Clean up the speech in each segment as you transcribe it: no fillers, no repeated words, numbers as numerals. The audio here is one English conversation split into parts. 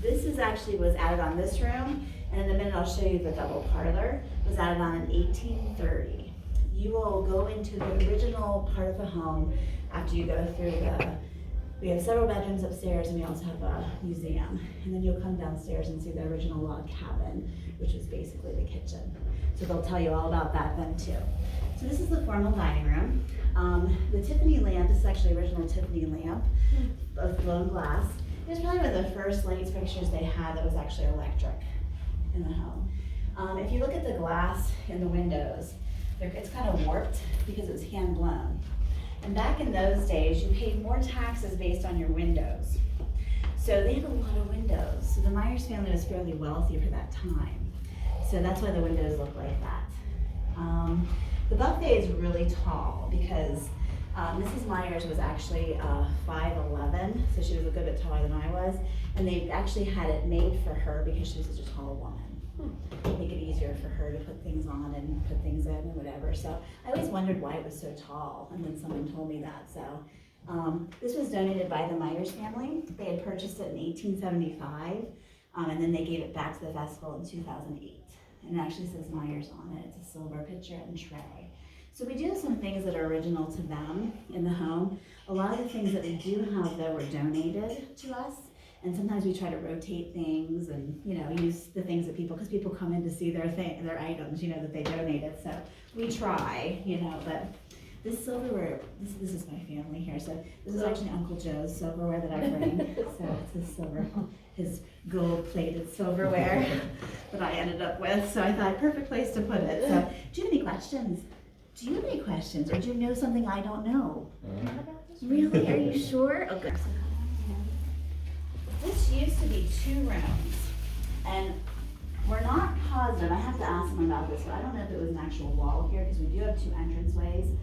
This is actually was added on this room, and in a minute I'll show you the double parlor. It was added on in 1830. You will go into the original part of the home after you go through we have several bedrooms upstairs, and we also have a museum. And then you'll come downstairs and see the original log cabin, which was basically the kitchen. So they'll tell you all about that then too. So this is the formal dining room. The Tiffany lamp, this is actually original Tiffany lamp of blown glass. It was probably one of the first lights fixtures they had that was actually electric in the home. If you look at the glass in the windows, it's kind of warped because it was hand blown. And back in those days, you paid more taxes based on your windows. So they had a lot of windows. So the Myers family was fairly wealthy for that time. So that's why the windows look like that. The buffet is really tall because Mrs. Myers was actually 5'11", so she was a good bit taller than I was. And they actually had it made for her because she was such a tall woman. Make it easier for her to put things on and put things in and whatever. So I always wondered why it was so tall, and then someone told me that. So this was donated by the Myers family. They had purchased it in 1875, and then they gave it back to the festival in 2008. And it actually says Myers on it. It's a silver pitcher and tray. So we do have some things that are original to them in the home. A lot of the things that we do have though were donated to us. And sometimes we try to rotate things and, use the things that because people come in to see their items, that they donated. So we try, but this silverware, this is my family here. So this is actually Uncle Joe's silverware that I bring. So it's his gold-plated silverware that I ended up with. So I thought, perfect place to put it. So do you have any questions? Or do you know something I don't know? Really? Are you sure? Okay. This used to be 2 rooms, and we're not positive. I have to ask them about this, but I don't know if it was an actual wall here because we do have 2 entranceways.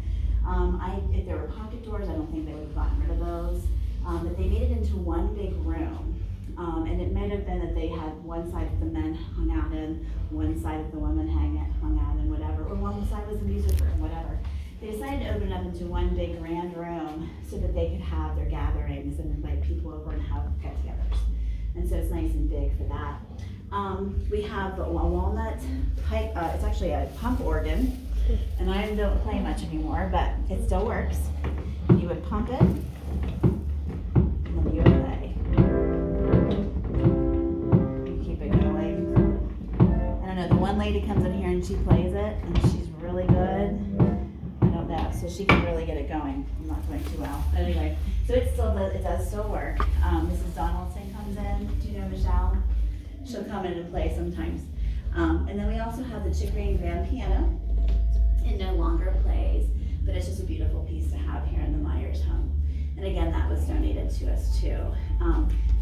If there were pocket doors, I don't think they would have gotten rid of those. But they made it into one big room, and it might have been that they had one side that the men hung out in, one side that the women hung out in, whatever, or one side was the music room, whatever. They decided to open it up into one big grand room so that they could have their gatherings and invite people over and have get-togethers. And so it's nice and big for that. We have a walnut pipe, it's actually a pump organ, and I don't play much anymore, but it still works. You would pump it, and then you would play. You keep it going. I don't know, the one lady comes in here and she plays it, and she's really good. So she can really get it going. I'm not doing too well. But anyway, so it does still work. Mrs. Donaldson comes in. Do you know Michelle? She'll come in and play sometimes. And then we also have the Chicory and grand piano. It no longer plays, but it's just a beautiful piece to have here in the Myers home. And again, that was donated to us too.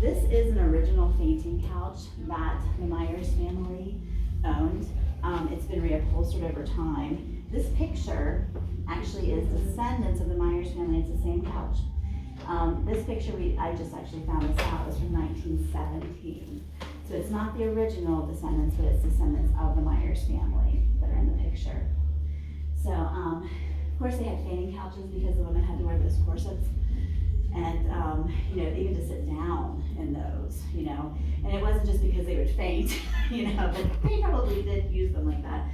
This is an original fainting couch that the Myers family owned. It's been reupholstered over time. This picture actually is descendants of the Myers family. It's the same couch. This picture, I just actually found this out, was from 1917. So it's not the original descendants, but it's descendants of the Myers family that are in the picture. So, of course they had fainting couches because the women had to wear those corsets. And, even to sit down in those, and it wasn't just because they would faint, but they probably did use them like that,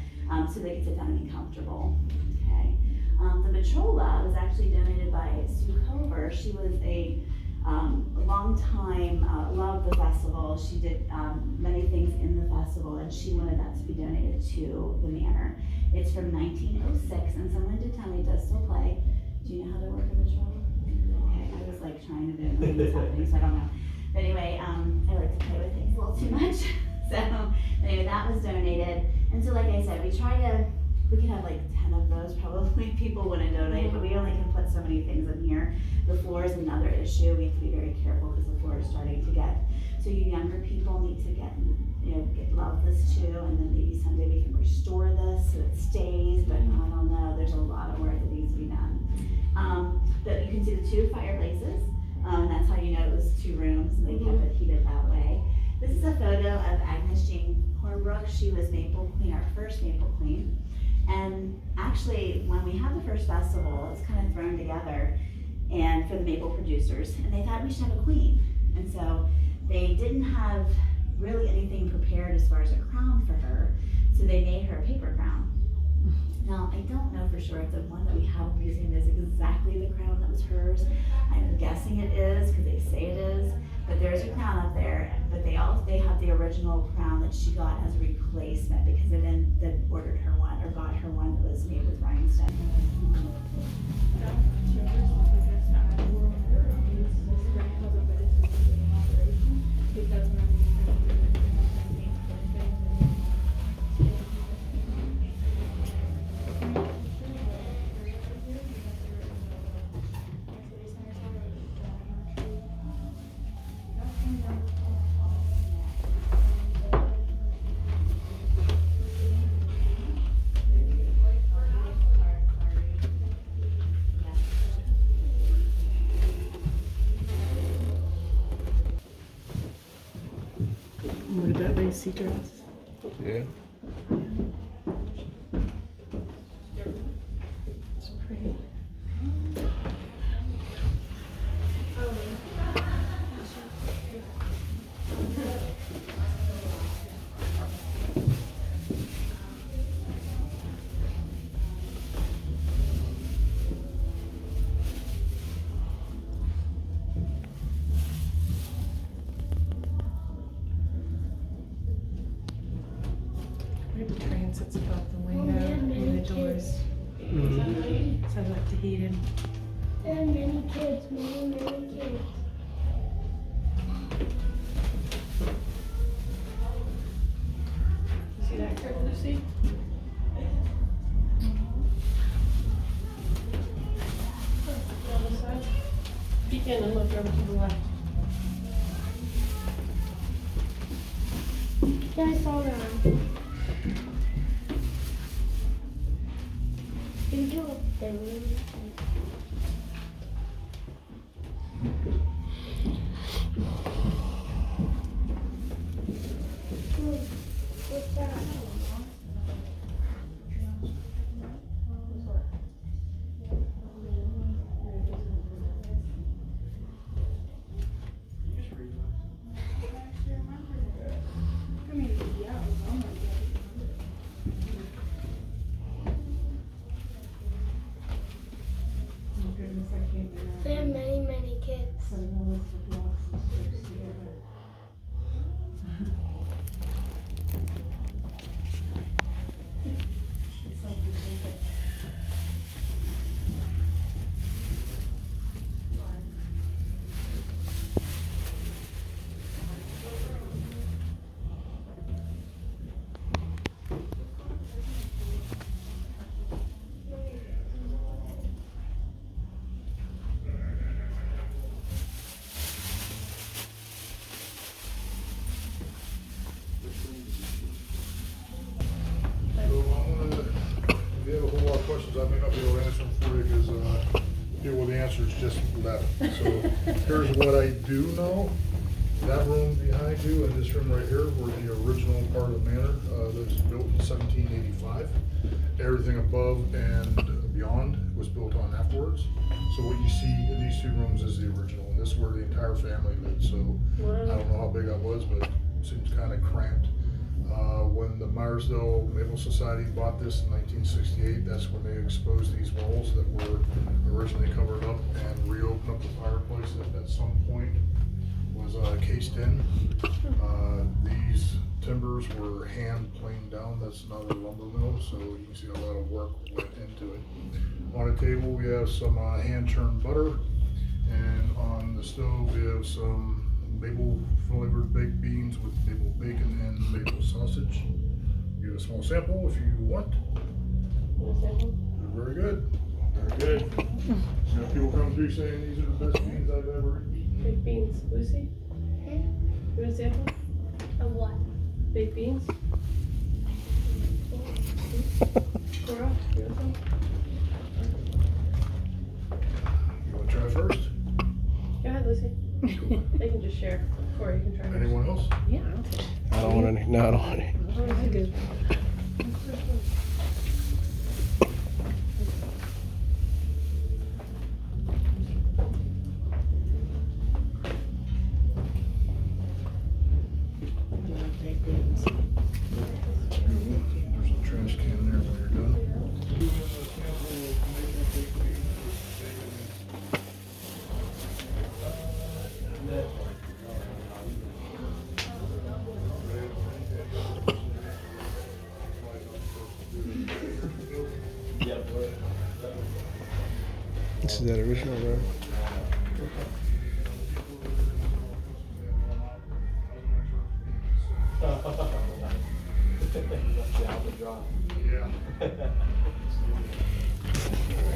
so they could sit down and be comfortable. Okay. The Vitrola was actually donated by Sue Cover. She was a long time, loved the festival. She did many things in the festival, and she wanted that to be donated to the manor. It's from 1906, and someone did tell me it does still play. Do you know how to work a Vitrola? Okay, I was like trying to do it happening, so I don't know. But anyway, I like to play with things a little too much. So anyway, that was donated. And so like I said, we could have like 10 of those probably. People want to donate, but we only can put so many things in here. The floor is another issue. We have to be very careful because the floor is starting to get, so you younger people need to love this too, and then maybe someday we can restore this so it stays, but I don't know, there's a lot of work that needs to be done. But you can see the 2 fireplaces, and that's how you know it was 2 rooms, and they kept it heated that way. This is a photo of Agnes Jane Hornbrook. She was Maple Queen, our first Maple Queen. And actually, when we had the first festival, it was kind of thrown together and for the maple producers, and they thought we should have a queen. And so they didn't have really anything prepared as far as a crown for her, so they made her a paper crown. Now, I don't know for sure if the one that we have in the museum is exactly the crown that was hers. I'm guessing it is, because they say it is, but there's a crown up there, but they have the original crown that she got as a replacement, because they then ordered her one, or got her one that was made with rhinestone. Look at that lacy dress. Yeah. It's pretty. The train sits above the window and the doors. So I like to heat it. There are many kids, many kids. You see that curtain, Lucy? The other side. Peek in and look over to the left. Yeah, I saw that. Can you go up there? What's that? There are many kids. If you have a whole lot of questions, I may not be able to answer them for you because the answer is just that. So here's what I do know. That room behind you and this room right here were the original part of the manor that was built in 1785. Everything above and beyond was built on afterwards. So what you see in these two rooms is the original. And this is where the entire family lived. So I don't know how big that was, but it seems kind of cramped. When the Meyersdale Maple Society bought this in 1968, that's when they exposed these walls that were originally covered up and reopened up the fireplace that at some point was cased in. These timbers were hand planed down. That's not a lumber mill, so you can see a lot of work went into it. On the table we have some hand churned butter, and on the stove we have some maple flavored baked beans with maple bacon and maple sausage. Give a small sample if you want. They're very good. Very good. You know, people come through saying these are the best beans I've ever eaten. Baked beans. Lucy? You want a sample? Of what? Baked beans? Cora, you want some? You want to try first? Go ahead, Lucy. They can just share. Cora, you can try first. Anyone else? Yeah. I don't want any. No, I don't want any. Oh, that's good. This is that original, right? Yeah.